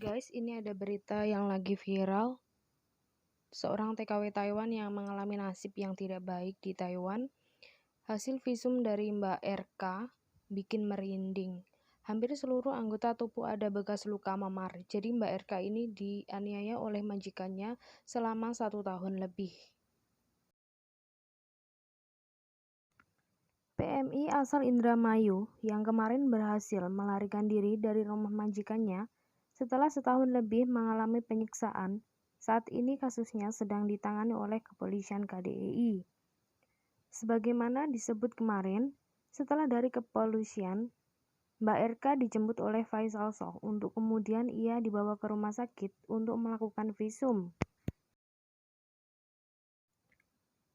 Guys, ini ada berita yang lagi viral. Seorang TKW Taiwan yang mengalami nasib yang tidak baik di Taiwan. Hasil visum dari Mbak RK bikin merinding. Hampir seluruh anggota tubuh ada bekas luka memar. Jadi Mbak RK ini dianiaya oleh majikannya selama 1 tahun lebih. PMI asal Indramayu yang kemarin berhasil melarikan diri dari rumah majikannya setelah setahun lebih mengalami penyiksaan. Saat ini kasusnya sedang ditangani oleh kepolisian KDII. Sebagaimana disebut kemarin, setelah dari kepolisian, Mbak RK dijemput oleh Faisal Soh untuk kemudian ia dibawa ke rumah sakit untuk melakukan visum.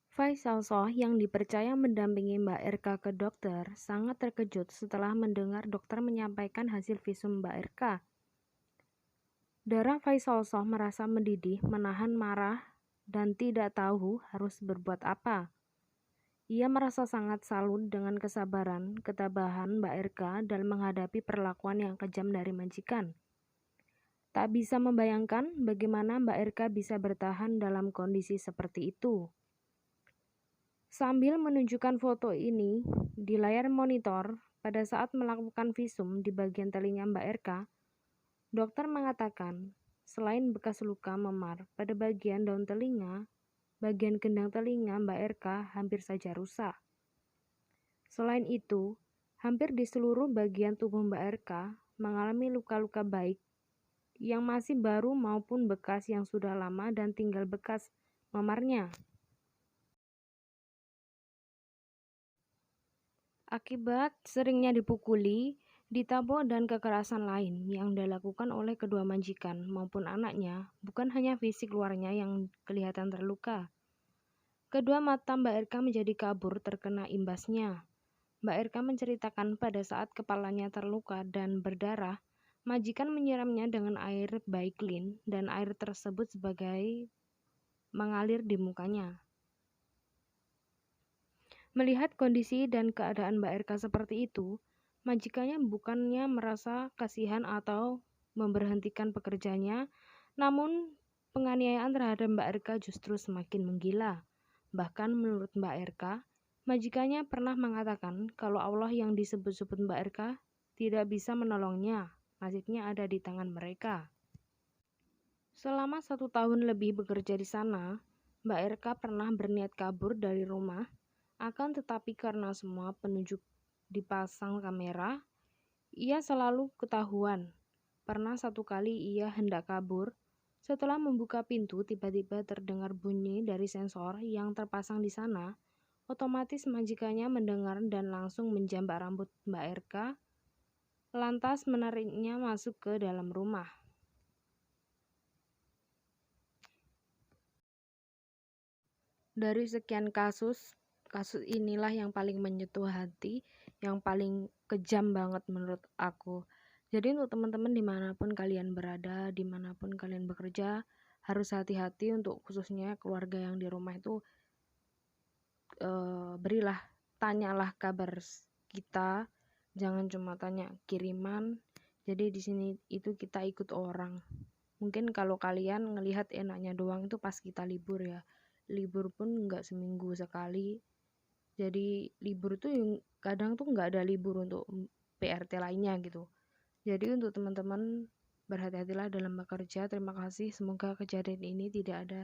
Faisal Soh yang dipercaya mendampingi Mbak RK ke dokter sangat terkejut setelah mendengar dokter menyampaikan hasil visum Mbak RK. Darah Faisal Soh merasa mendidih, menahan marah, dan tidak tahu harus berbuat apa. Ia merasa sangat salut dengan kesabaran, ketabahan Mbak RK dalam menghadapi perlakuan yang kejam dari majikan. Tak bisa membayangkan bagaimana Mbak RK bisa bertahan dalam kondisi seperti itu. Sambil menunjukkan foto ini di layar monitor pada saat melakukan visum di bagian telinga Mbak RK, dokter mengatakan selain bekas luka memar pada bagian daun telinga, bagian gendang telinga Mbak RK hampir saja rusak. Selain itu, hampir di seluruh bagian tubuh Mbak RK mengalami luka-luka baik yang masih baru maupun bekas yang sudah lama dan tinggal bekas memarnya. Akibat seringnya dipukuli, ditabok dan kekerasan lain yang dilakukan oleh kedua majikan maupun anaknya, bukan hanya fisik luarnya yang kelihatan terluka. Kedua mata Mbak RK menjadi kabur terkena imbasnya. Mbak RK menceritakan pada saat kepalanya terluka dan berdarah, majikan menyiramnya dengan air Baiklin dan air tersebut sebagai mengalir di mukanya. Melihat kondisi dan keadaan Mbak RK seperti itu, majikannya bukannya merasa kasihan atau memberhentikan pekerjaannya, namun penganiayaan terhadap Mbak RK justru semakin menggila. Bahkan menurut Mbak RK, majikannya pernah mengatakan kalau Allah yang disebut-sebut Mbak RK tidak bisa menolongnya, nasibnya ada di tangan mereka. Selama 1 tahun lebih bekerja di sana, Mbak RK pernah berniat kabur dari rumah. Akan tetapi karena semua penunjuk dipasang kamera, ia selalu ketahuan. Pernah satu kali ia hendak kabur, setelah membuka pintu tiba-tiba terdengar bunyi dari sensor yang terpasang di sana. Otomatis majikannya mendengar dan langsung menjambak rambut Mbak RK, lantas menariknya masuk ke dalam rumah. Dari sekian kasus inilah yang paling menyentuh hati, yang paling kejam banget menurut aku. Jadi untuk teman-teman dimanapun kalian berada, dimanapun kalian bekerja, harus hati-hati untuk khususnya keluarga yang di rumah itu, tanyalah kabar kita, jangan cuma tanya kiriman. Jadi di sini itu kita ikut orang. Mungkin kalau kalian ngelihat enaknya doang itu pas kita libur ya. Libur pun nggak seminggu sekali. Jadi libur tuh kadang tuh nggak ada libur untuk PRT lainnya gitu. Jadi untuk teman-teman berhati-hatilah dalam bekerja. Terima kasih. Semoga kejadian ini tidak ada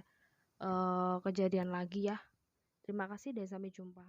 kejadian lagi ya. Terima kasih dan sampai jumpa.